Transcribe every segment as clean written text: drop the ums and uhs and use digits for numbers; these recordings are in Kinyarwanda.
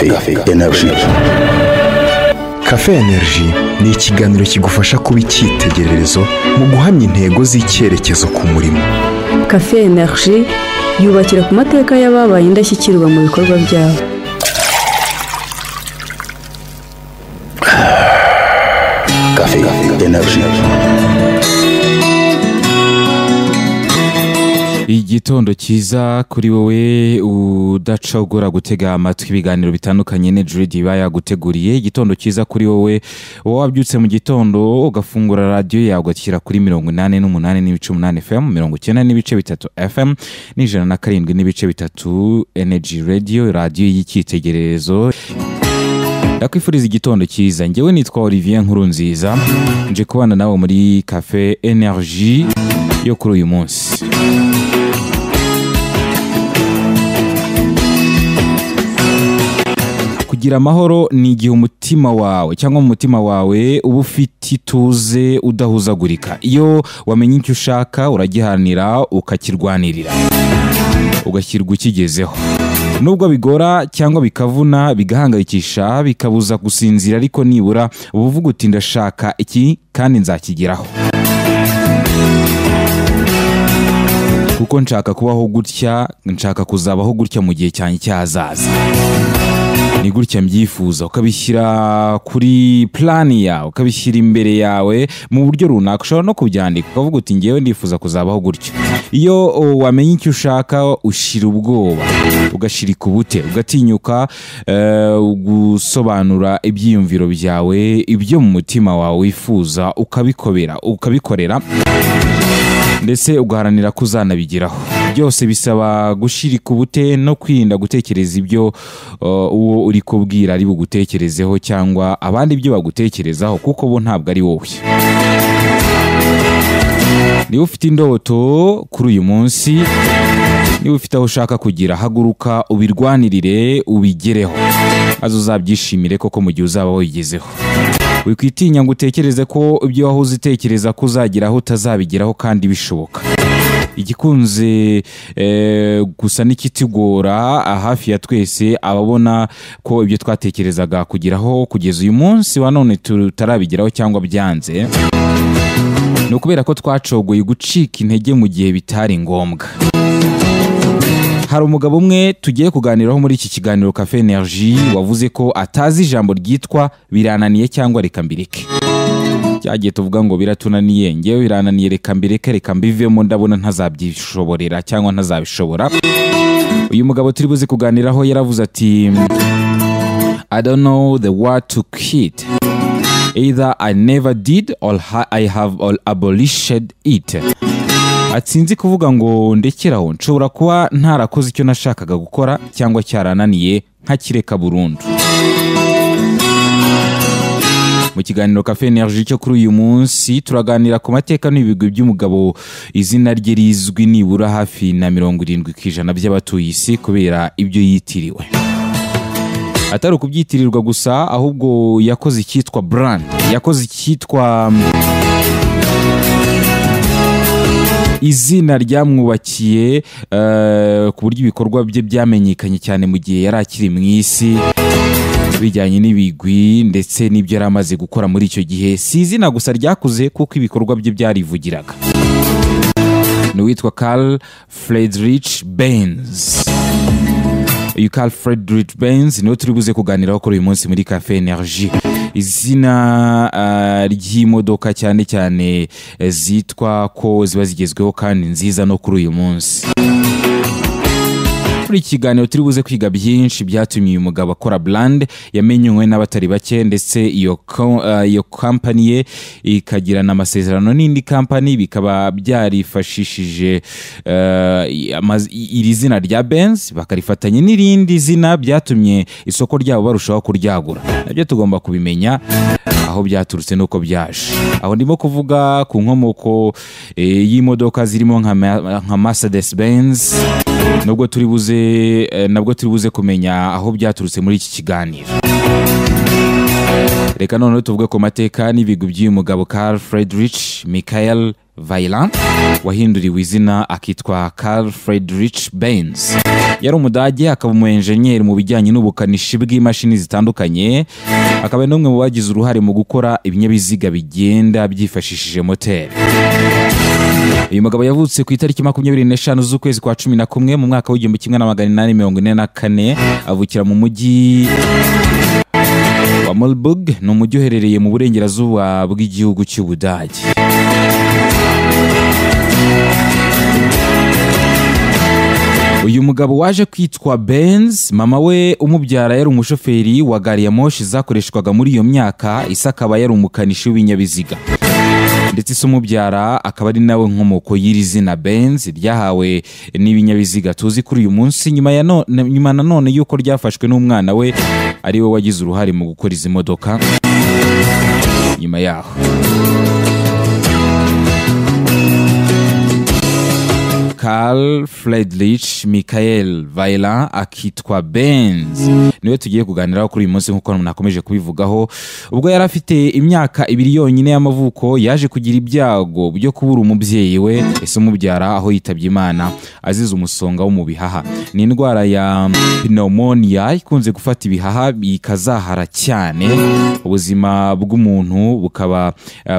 Energy. Cafe Energy ni ikiganiro kigufasha kuba icyitegererezo mu guhamya intego z'icyerekezo ku murimo. Cafe Energy yubakira ku mateka y'ababaye indashyikirwa mu bikorwa byabo. Cafe Energy. Igitondo cyiza kuri wowe udacogora gutega amatwi ibiganiro bitandukanye Energy baya guteguriye. Igitondo cyiza kuri wowe wabyutse mu gitondo ugafungura radio yawe ugashyira kuri 88.8 FM, 90.3 FM, n'ijana na 7.3 Energy Radio, radio y'icyitegererezo. Ndakwifuriza igitondo cyiza. Njyewe nitwa Olivier Nkurunziza, nje kubana nawe muri Cafe Energy yo kuri uyu munsi. Kugira amahoro ni igihe umutima wawe cyangwa mu mutima wawe uba ufite ituze udahuzagurika. Iyo wamenye icyo ushaka uragihanira ukakirwanirira, ugashyirwa ukigezeho. Nubwo bigora cyangwa bikavuna, bigahangayikisha, bikabuza gusinzira, ariko nibura uvuga uti ndashaka iki kandi nzakigeraho. Kuko nshaka kubaho gutya, nshaka kuzabaho gutya mu gihe cyanjye cyazaza. Ni gutya mbyifuza, ukabishyira kuri plani yawe, ukabishyira imbere yawe mu buryo runaka. Ushobora no kubyandika ukavuga uti ngewe ndifuza kuzabaho gutya. Iyo wamenye icyo ushaka ushira ubwoba, ugashirika ubute, ugatinyuka gusobanura ibyiyumviro byawe, ibyo mu mutima wawe wifuza, ukabikorera ndetse ugaharanira kuzanabigeraho. Byose bisaba gushirika ubute no kwirinda gutekereza ibyo uwo uri kubwira ari bugutekerezeho cyangwa abandi ibyo bagutekerezaho, kuko bo ntabwo ari wowe. Niba ufite indoto kuri uyu munsi, niba ufite aho ushaka kugira, haguruka ubirwanirire ubigereho, maze uzabyishimire koko mu gihe uzaba wigezeho. Wikwitinya ngo utekereze ko ibyo wahoze utekereza ko uzageraho utazabigeraho kandi bishoboka. Igikunze gusa n'ikitugora hafi ya twese ababona ko ibyo twatekerezaga kugeraho kugeza uyu munsi wa none tutarabigeraho cyangwa byanze, ni ukubera ko twacogoye gucika intege mu gihe bitari ngombwa. Hari umugabo umwe tugiye kuganiraho muri iki kiganiro Cafe Energy wavuze ko atazi ijambo ryitwa birananiye cyangwa reka mbireke. Cyagiye tuvuga ngo biratunaniye, ngewe birananiye, reka mbireke, reka mbivemo, ndabona ntazabyishoborera cyangwa ntazabishobora. Uyu mugabo turi buze kuganiraho yaravuze ati I don't know the word to quit. Either I never did or I have abolished it. Atsinzi kuvuga ngo ndekeraho, nshobora kuba ntarakoze icyo nashakaga gukora cyangwa cyarananiye nkakireka burundu. Mu kiganiro Cafe Energy cyo kuri uyu munsi turaganira ku mateka n'ibigwi by'umugabo izina rye rizwi nibura hafi na 70% by'abatuye isi kubera ibyo yitiriwe. Atari ukubyitirirwa gusa, ahubwo yakoze icyitwa brand, yakoze icyitwa izina ryamwubakiye ku buryo ibikorwa bye byamenyekanye cyane mu gihe yari akiri mu isi, bijyanye n'ibigwi ndetse n'ibyo yari amaze gukora muri icyo gihe. Si izina gusa ryakuze kuko ibikorwa bye byarivugiraga. Ni uwitwa Carl Friedrich Benz. Uyu Carl Friedrich Benz niwe turi buze kuganiraho kuri uyu munsi muri Cafe Energy. Izina ry'imodoka cyane cyane zitwa ko ziba zigezweho kandi nziza no kuri uyu munsi. Muri kiganiro turi buze kwiga byinshi byatumye uyu mugabo akora brand yamenywe n'abatari bake, ndetse iyo company ye ikagirana amasezerano n'indi company, bikaba byarifashishije iri zina rya Benz bakarifatanya n'irindi zina, byatumye isoko ryabo barushaho kuryagura. Nabyo tugomba kubimenya aho byaturutse nuko byaje. Aho ndimo kuvuga ku nkomoko y'imodoka zirimo nka Mercedes Benz, nubwo turi buze kumenya aho byaturutse muri iki kiganiro. Reka none tuvuge ku mateka n'ibigwi by'uyu mugabo Carl Friedrich Michael Weiland wahinduriwe izina akitwa Carl Friedrich Benz. yari umudage, akaba umu engineer mu bijyanye n'ubukanishi bw'imashini zitandukanye, akaba n'umwe mu bagize uruhare mu gukora ibinyabiziga bigenda byifashishije moteri. Uyu mugabo yavutse ku itariki 25 z'ukwezi kwa 11 mu mwaka w'1844, avukira mu mujyi wa Marburg, ni umujyi uherereye mu burengerazuba bw'igihugu cy'Ubudage. Uyu mugabo waje kwitwa Benz, mama we umubyara yari umushoferi wa gari ya moshi zakoreshwaga muri iyo myaka, isa akaba yari umukanishi w'ibinyabiziga. Ndetse se umubyara akaba ari nawe nkomoko y'iri zina Benz ryahawe n'ibinyabiziga tuzi kuri uyu munsi, nyuma nanone yuko ryafashwe n'umwana we ari we wagize uruhare mu gukora izi modoka nyuma yaho. Karl Friedrich Michael Weiler akitwa Benz niwe tugiye kuganiraho kuri uyu munsi nk'uko nakomeje kubivugaho. Ubwo yari afite imyaka 2 yonyine y'amavuko yaje kugira ibyago byo kubura umubyeyi we, ese umubyara aho yitabye Imana azize umusonga wo mu bihaha. Ni indwara ya pneumonia ikunze gufata ibihaha bikazahara cyane, ubuzima bw'umuntu bukaba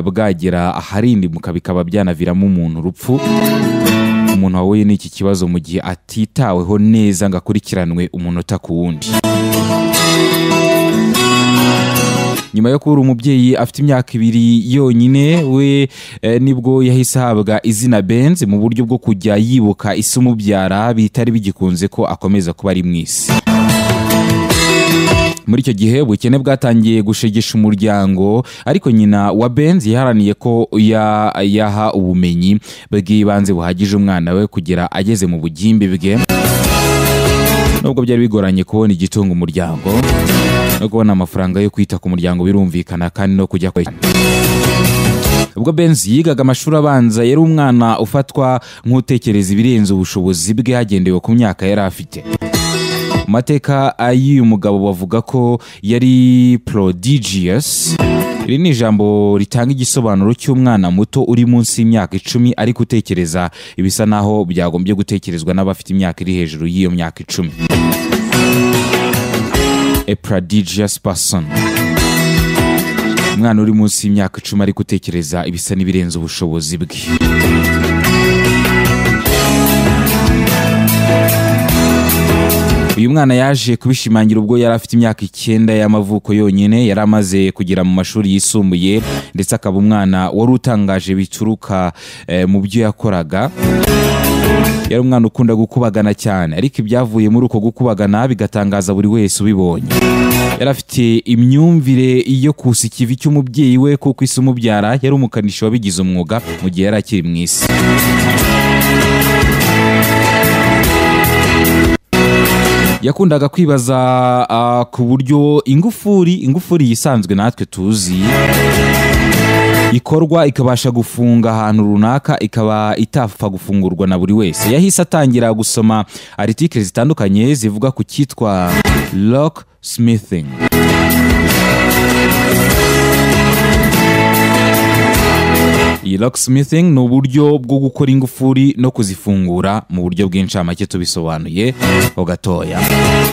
bwagera aharindimuka, bikaba byanaviramo umuntu urupfu. Umuntu wahuye n'iki kibazo mu gihe atitaweho neza ngo akurikiranwe umunota ku wundi. Nyuma yo kubura umubyeyi afite imyaka 2 yonyine, we nibwo yahise ahabwa izina Benz mu buryo bwo kujya yibuka isi umubyara bitari bigikunze ko akomeza kuba ari mwisi. Muri icyo gihe ubukene bwatangiye gushegesha umuryango, ariko nyina wa Benz yaharaniye ko yaha ubumenyi bw'ibanze buhagije umwana we kugera ageze mu bugimbi bwe. Nubwo byari bigoranye kubona igitunga umuryango no kubona amafaranga yo kwita ku muryango, birumvikana kandi no kujya kwe. Ubwo Benz yigaga amashuri abanza, yari umwana ufatwa nk'utekereza ibirenze ubushobozi bwe hagendewe ku myaka yari afite. Mateka y'uyu mugabo bavuga ko yari prodigious. Iri ni ijambo ritanga igisobanuro cy'umwana muto uri munsi y'imyaka 10 ariko utekereza ibisa naho byagombye gutekerezwa n'abafite imyaka iri hejuru y'iyo myaka 10. A prodigious person. Umwana uri munsi y'imyaka 10 ariko utekereza ibisa n'ibirenze ubushobozi bwe. Uyu mwana yaje kubishimangira ubwo yari afite imyaka 9 y'amavuko yonyine, yari amaze kugera mu mashuri yisumbuye, ndetse akaba umwana wari utangaje bituruka mu byo yakoraga. Yari umwana ukunda gukubagana cyane, ariko ibyavuye muri uko gukubagana bigatangaza buri wese ubibonye. Yari afite imyumvire yo kusa ikivi cy'umubyeyi we, kuko isi umubyara yari umukanishi wabigize umwuga mu gihe yari akiri mu isi. Yakundaga kwibaza ku buryo ingufuri yisanzwe natwe tuzi ikorwa ikabasha gufunga ahantu runaka, ikaba itapfa gufungurwa na buri wese. Yahise atangira gusoma article zitandukanye zivuga ku cyitwa locksmithing. Iyi locksmithing ni uburyo bwo gukora ingufuri no kuzifungura mu buryo bw'incamake tubisobanuye ho gatoya.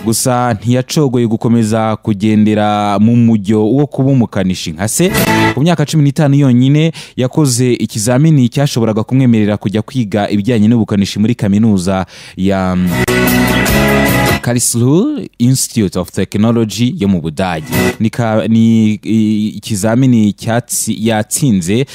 Gusa ntiyacogoye gukomeza kugendera mu mujyo wo kuba umukanishi nka se. Ku myaka 15 yonyine yakoze ikizamini cyashoboraga kumwemerera kujya kwiga ibijyanye n'ubukanishi muri kaminuza ya Karlsruhe Institute of Technology yo mu Budage. Ni ikizamini yatsinze,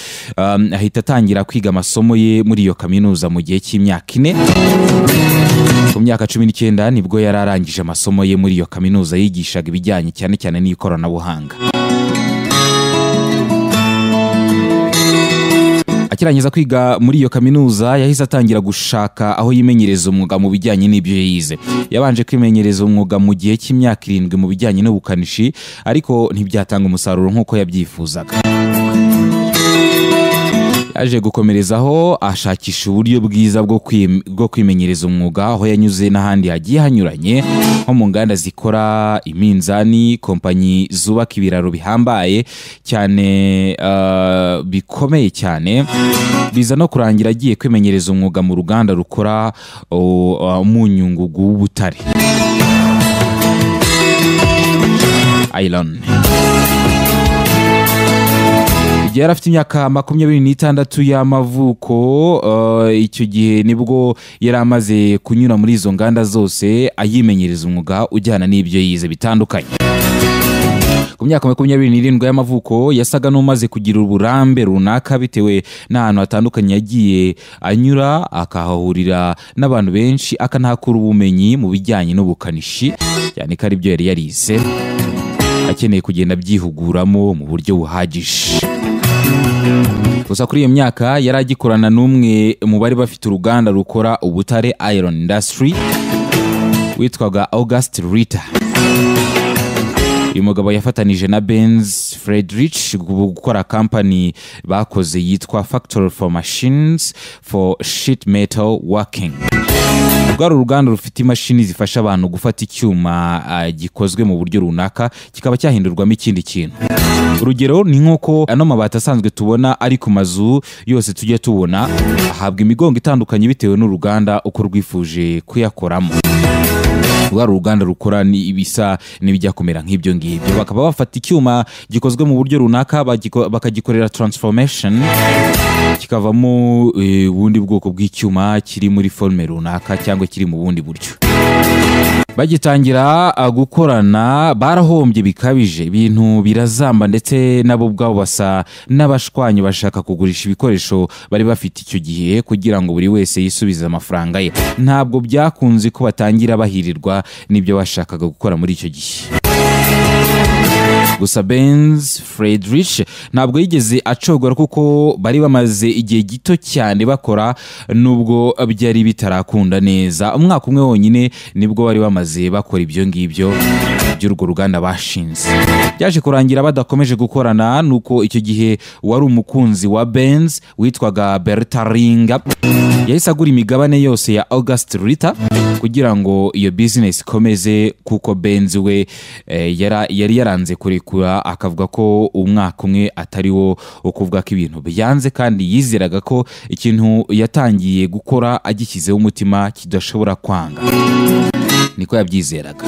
ahita atangira kwiga amasomo ye muri iyo kaminuza mu gihe cy'imyaka 4. Ku myaka 19 nibwo yari arangije amasomo ye muri iyo kaminuza, yigishaga ibijyanye cyane cyane n'ikoranabuhanga. Akirangiza kwiga muri iyo kaminuza yahise atangira gushaka aho yimenyereza umwuga mu bijyanye n'ibyo yize. Yabanje kwimenyereza umwuga mu gihe cy'imyaka 7 mu bijyanye n'ubukanishi, ariko ntibyatanga umusaruro nk'uko yabyifuzaga. yaje gukomerezaho ashakisha uburyo bwiza bwo kwimenyereza umwuga aho yanyuze n'ahandi hagiye hanyuranye nko mu nganda zikora iminzani, kompanyi zubaka ibiraro bihambaye cyane bikomeye cyane, biza no kurangira agiye kwimenyereza umwuga mu ruganda rukora umunyungugu w'ubutare iron. Yari afite imyaka 26 y'amavuko, icyo gihe nibwo yari amaze kunyura muri izo nganda zose ayimenyereza umwuga ujyana n'ibyo yize bitandukanye. Ku myaka 27 y'amavuko yasaga n'umaze kugira uburambe runaka bitewe n'ahantu hatandukanye yagiye anyura, akahahurira n'abantu benshi, akanahakura ubumenyi mu bijyanye n'ubukanishi, cyane ko ari byo yari yarize, akeneye kugenda byihuguramo mu buryo buhagije. Gusa kuri iyo myaka yari agikorana n'umwe mu bari bafite uruganda rukora ubutare iron industry witwaga August Ritter. Uyu mugabo yafatanije na Benz Friedrich gukora company bakoze yitwa Factory for Machines for Sheet Metal Working. Rwari uruganda rufite imashini zifasha abantu gufata icyuma gikozwe mu buryo runaka kikaba cyahindurwamo ikindi kintu. Urugero ni nk'uko ano mabati asanzwe tubona ari ku mazu yose tujye tubona ahabwa imigongo itandukanye bitewe n'uruganda uko rwifuje kuyakoramo. Rwari uruganda rukora ibisa n'ibijya kumera nk'ibyo ngibyo, bakaba bafata icyuma gikozwe mu buryo runaka bakagikorera transformation kikavamo ubundi bwoko bw'icyuma kiri muri forme runaka cyangwa kiri mu bundi buryo. Bagitangira gukorana barahombye bikabije, ibintu birazamba ndetse nabo ubwabo basa n'abashwanyi bashaka kugurisha ibikoresho bari bafite icyo gihe kugira ngo buri wese yisubize amafaranga ye. Ntabwo byakunze ko batangira bahirirwa n'ibyo bashakaga gukora muri icyo gihe. Gusa Benz Friedrich ntabwo yigeze acogora kuko bari bamaze igihe gito cyane bakora, nubwo byari bitarakunda neza. Umwaka umwe wonyine nibwo bari bamaze bakora ibyo ngibyo by'urwo ruganda bashinze. Byaje kurangira badakomeje gukorana, nuko icyo gihe wari umukunzi wa Benz witwaga Bertaringa yahise agura imigabane yose ya August Ritter kugira ngo iyo business ikomeze, kuko Benz we yari yaranze kurekura, akavuga ko umwaka umwe atari wo kuvuga ko ibintu byanze, kandi yizeraga ko ikintu yatangiye gukora agishyizeho umutima kidashobora kwanga. Niko yabyizeraga.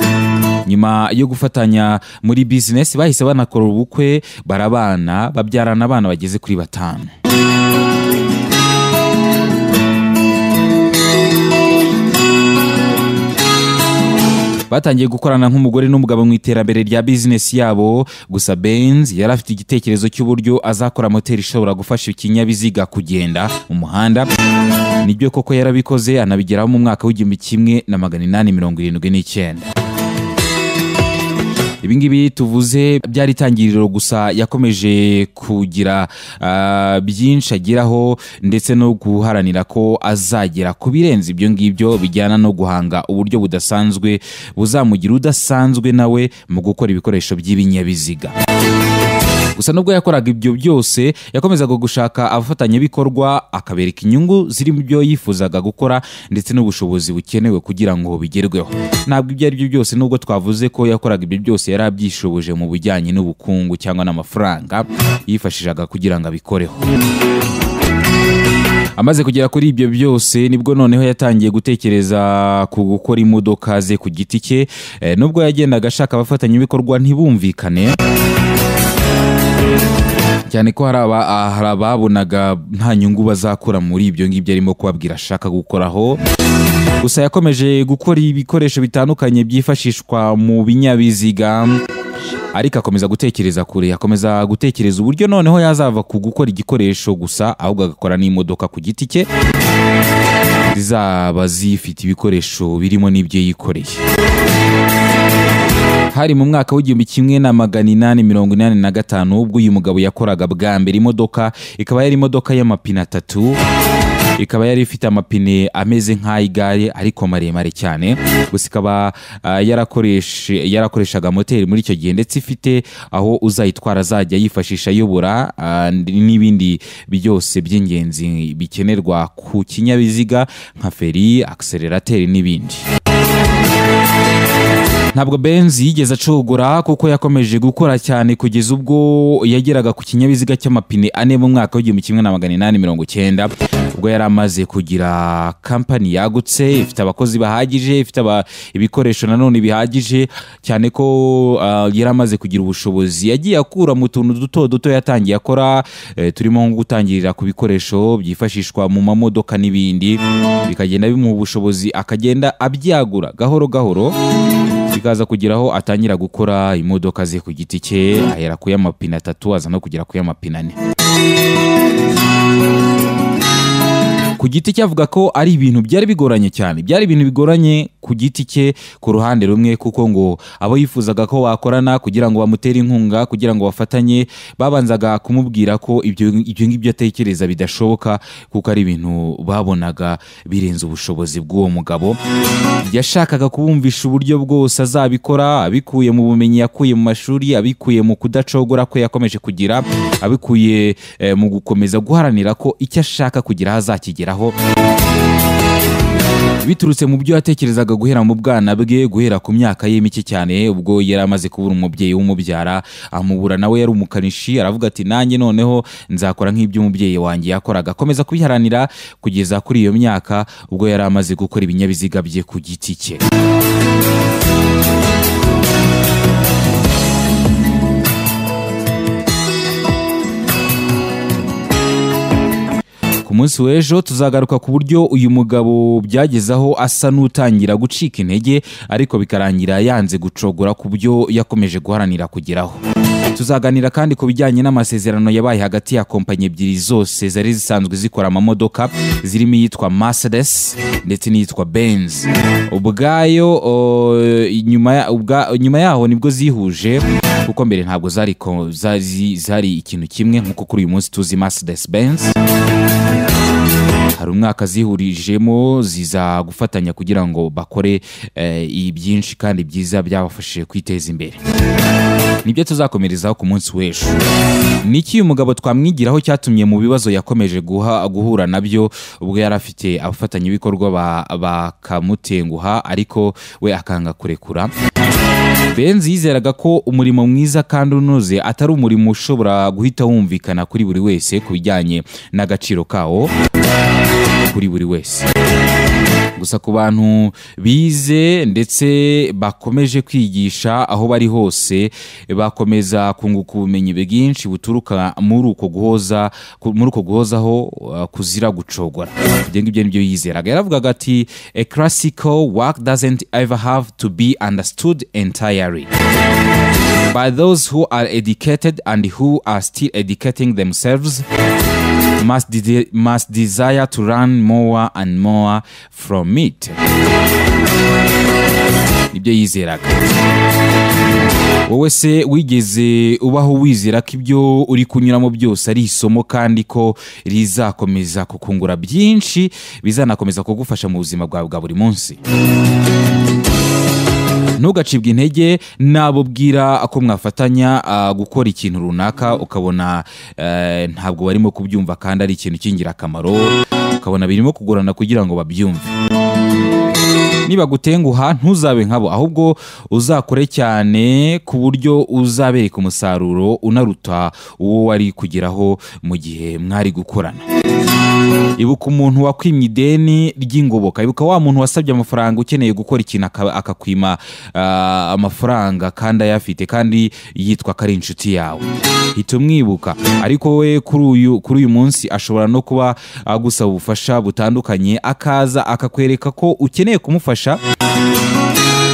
Nyuma yo gufatanya muri business bahise banakora ubukwe, barabana, babyarana abana bageze kuri 5. Batangiye gukorana nk'umugore n'umugabo mu iterambere rya business yabo. Gusa Benz yari afite igitekerezo cy'uburyo azakora moteri ishobora gufasha ikinyabiziga kugenda mu muhanda. Nibyo koko yarabikoze, anabigeraho mu mwaka w'1879. Ibingibi tuvuze byari itangiriro gusa, yakomeje kugira byinshi ageraho ndetse no guharanira ko azagera ku birenze ibyo ngibyo bijyana no guhanga uburyo budasanzwe buzamugira udasanzwe nawe mu gukora ibikoresho by'ibinyabiziga. Gusa nubwo yakoraga ibyo byose yakomezaga gushaka abafatanyabikorwa, akabereka inyungu ziri mu byo yifuzaga gukora ndetse n'ubushobozi bukenewe kugira ngo bigerweho. Ntabwo ibyo ari byo byose, nubwo twavuze ko yakoraga ibyo byose yari abyishoboje mu bijyanye n'ubukungu cyangwa n'amafaranga yifashishaga kugira ngo abikoreho. Amaze kugera kuri ibyo byose nibwo noneho yatangiye gutekereza ku gukora imodoka ze ku giti cye, nubwo yagendaga ashaka abafatanyabikorwa ntibumvikane, cyane ko hari ababonaga nta nyungu bazakora muri ibyo ngibyo arimo kubabwira ashaka gukoraho. Gusa yakomeje gukora ibikoresho bitandukanye byifashishwa mu binyabiziga, ariko akomeza gutekereza kure, akomeza gutekereza uburyo noneho yazava ku gukora igikoresho gusa, ahubwo agakora n'imodoka ku giti cye zizaba zifite ibikoresho birimo n'ibyo yikoreye. Hari mu mwaka w'1885 ubwo uyu mugabo yakoraga bwa mbere imodoka, ikaba yari imodoka y'amapine 3 ikaba yari ifite amapine ameze nk'ay'igare ariko maremare cyane, gusa ikaba yarakoreshaga moteri muri icyo gihe, ndetse ifite aho uzayitwara azajya yifashisha ayobora n'ibindi byose by'ingenzi bikenerwa ku kinyabiziga nka feri, akiselerateri n'ibindi. Ntabwo Benz yigeze acogora kuko yakomeje gukora cyane kugeza ubwo yageraga ku kinyabiziga cy'amapine 4 mu mwaka w'1890, ubwo yari amaze kugira kampani yagutse, ifite abakozi bahagije, ifite ibikoresho nanone bihagije cyane ko yari amaze kugira ubushobozi. Yagiye akura mu tuntu duto yatangiye akora, turimo nko gutangirira ku bikoresho byifashishwa mu mamodoka n'ibindi, bikagenda bimuha ubushobozi, akagenda abyagura gahoro gahoro, bikaza kugeraho atangira gukora imodoka ze ku giti cye, ahera ku y'amapine 3 aza no kugera ku y'amapine 4. Ku giti cye avuga ko ari ibintu byari bigoranye cyane, byari ibintu bigoranye ku giti cye ku ruhande rumwe, kuko ngo abo yifuzaga ko bakorana kugira ngo bamutere inkunga, kugira ngo bafatanye, babanzaga kumubwira ko ibyo ngibyo atekereza bidashoboka, kuko ari ibintu babonaga birenze ubushobozi bw'uwo mugabo. Yashakaga kubumvisha uburyo bwose azabikora, abikuye mu bumenyi yakuye mu mashuri, abikuye mu kudacogora ko yakomeje kugira, abikuye mu gukomeza guharanira ko icyo ashaka kugira hazakigeraho, biturutse mu byo yatekerezaga guhera mu bwana bwe, guhera ku myaka ye mike cyane, ubwo yari amaze kubura umubyeyi w'umubyara, amubura nawe yari umukanishi, aravuga ati nanjye noneho nzakora nk'ibyo umubyeyi wanjye yakoraga. Akomeza kubiharanira kugeza kuri iyo myaka, ubwo yari amaze gukora ibinyabiziga bye ku giti cye. Ku munsi w'ejo tuzagaruka ku buryo uyu mugabo byagezaho asa n'utangira gucika intege, ariko bikarangira yanze gucogora ku byo yakomeje guharanira kugeraho. Tuzaganira kandi ku bijyanye n'amasezerano yabaye hagati ya kompanyi ebyiri zose zari zisanzwe zikora amamodoka, zirimo iyitwa Mercedes ndetse n'iyitwa Benz. Ubwayo nyuma yaho nibwo zihuje, kuko mbere ntabwo zari ikintu kimwe nk'uko kuri uyu munsi tuzi Mercedes Benz. Hari umwaka zihurijemo ziza gufatanya kugira ngo bakore ibyinshi kandi byiza byabafashije kwiteza imbere. Nibyo tuzakomerezaho ku munsi w'ejo. Niki uyu mugabo twamwigiraho cyatumye mu bibazo yakomeje guhura nabyo, ubwo yari afite abafatanyabikorwa bakamutenguha, ariko we akanga kurekura. Benz yizeraga ko umurimo mwiza kandi unoze atari umurimo ushobora guhita wumvikana kuri buri wese ku bijyanye n'agaciro kawo kuri buri wese. Gusa ku bantu bize ndetse bakomeje kwigisha aho bari hose, bakomeza kunguka ubumenyi bwinshi buturuka muri uko guhozaho kuzira gucogora. Ibyo nibyo yizeraga. Yaravugaga ati a classical work doesn't ever have to be understood entirely by those who are educated and who are still educating themselves must desire to learn more and more from it. Nibyo yizeraga. Wowe se wigeze ubaho wizera ko ibyo uri kunyuramo byose ari isomo, kandi ko rizakomeza kukungura byinshi, bizanakomeza kugufasha mu buzima bwawe bwa buri munsi? Ntugacibwe intege nabo bwira ako mwafatanya gukora ikintu runaka, ukabona ntabwo barimo kubyumva kandi ari ikintu cy'ingirakamaro, ukabona birimo kugorana kugira ngo babyumve. Niba gutenguha ntuzabe nkabo, ahubwo uzakore cyane ku buryo uzabereka umusaruro unaruta uwo wari kugeraho mu gihe mwari gukorana. Ibuka umuntu wakwimye ideni ry'ingoboka, ibuka wa muntu wasabye amafaranga ukeneye gukora ikintu akakwima amafaranga kandi ayafite, kandi yitwa ko ari inshuti yawe. Hita umwibuka. Ariko we kuri uyu munsi ashobora no kuba agusaba ubufasha butandukanye, akaza akakwereka ko ukeneye kumufasha,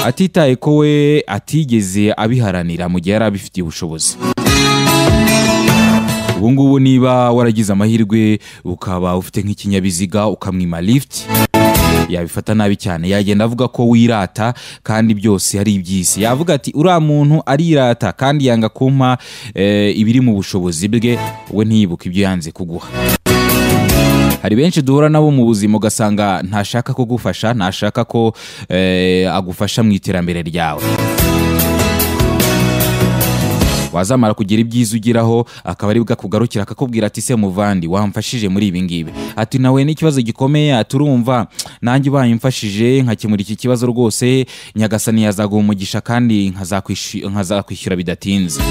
atitaye ko we atigeze abiharanira mu gihe yari abifitiye ubushobozi. Ubungubu niba waragize amahirwe ukaba ufite nk'ikinyabiziga ukamwima lift, yabifata nabi cyane, yagenda avuga ko wirata kandi byose ari iby'isi. Yavuga ati uriya muntu arirata kandi yanga kumpa ibiri mu bushobozi bwe, we ntiyibuke ibyo yanze kuguha. hari benshi duhura nabo mu buzima ugasanga ntashaka kugufasha, ntashaka ko agufasha mu iterambere ryawe. Wazamara kugira ibyiza ugiraho akaba ari bwakugarukira akakubwira ati se muvandi wamfashije muri ibi ngibi, ati nawe n'ikibazo gikomeye, aturumva nanjye bayimfashije nkakemura iki kibazo rwose, nyagasani yazaguha umugisha kandi nkazakwishyura bidatinze.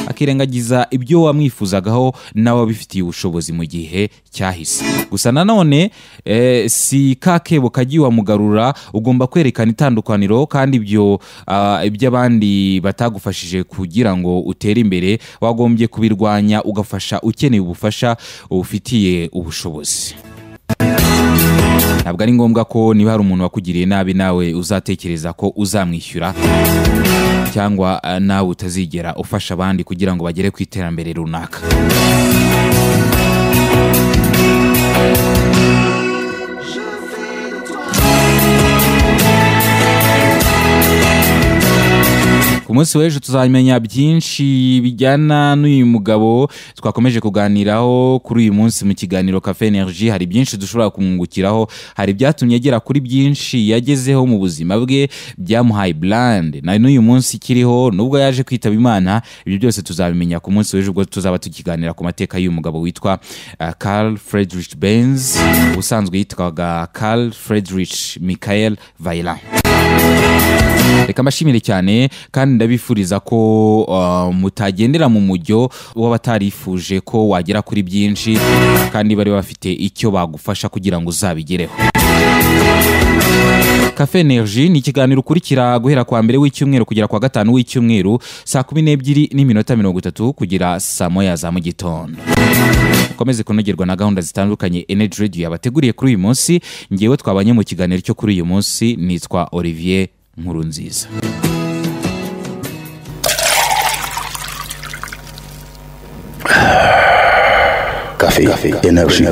Akirengagiza ibyo wamwifuzagaho nawe abifitiye ubushobozi mu gihe cyahise. Gusa nanone si kakebo kagiye wamugarura, ugomba kwerekana itandukaniro kandi ibyo iby'abandi batagufashije kugira ngo utere imbere wagombye kubirwanya ugafasha ukeneye ubufasha ufitiye ubushobozi. Ntabwo ari ngombwa ko niba hari umuntu wakugiriye nabi nawe uzatekereza ko uzamwishyura cyangwa nawe utazigera ufasha abandi kugira ngo bagere ku iterambere runaka. Ku munsi w'ejo tuzamenya byinshi bijyana n'uyu mugabo twakomeje kuganiraho kuri uyu munsi mu kiganiro Cafe Energy. Hari byinshi dushobora kumwungukiraho, hari byatumye agera kuri byinshi yagezeho mu buzima bwe byamuhaye brand na n'uyu munsi kiriho nubwo yaje kwitaba Imana. Ibyo byose tuzabimenya ku munsi w'ejo ubwo tuzaba tukiganira ku mateka y'uyu mugabo witwa Carl Friedrich Benz, usanzwe yitwaga Carl Friedrich Michael Weiland. Reka mbashimire cyane kandi ndabifuriza ko mutagendera mu mujyo w'abatarifuje ko wagera kuri byinshi kandi bari bafite icyo bagufasha kugira ngo uzabigereho. Cafe Energy ni ikiganiro ukurikira guhera kwa mbere w'icyumweru kugera kwa gatanu w'icyumweru saa 12:30 kugera saa 1 za mu gitondo. Komeze kunogerwa na gahunda zitandukanye Energy Radio yabateguriye kuri uyu munsi. Ngewe twabanye mu kiganiro cyo kuri uyu munsi nitwa Olivier Nkurunziza. Cafe Energy.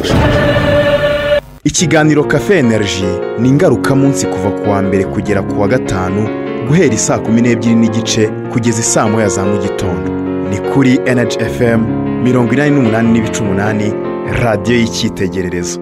Ikiganiro Cafe Energy ni ingaruka munsi kuva kuwa mbere kugera kuwa gatanu guhera saa 12:30 kugeza saa 1 za mu gitondo. Ni kuri Energy FM 88.8 radio y'icyitegererezo.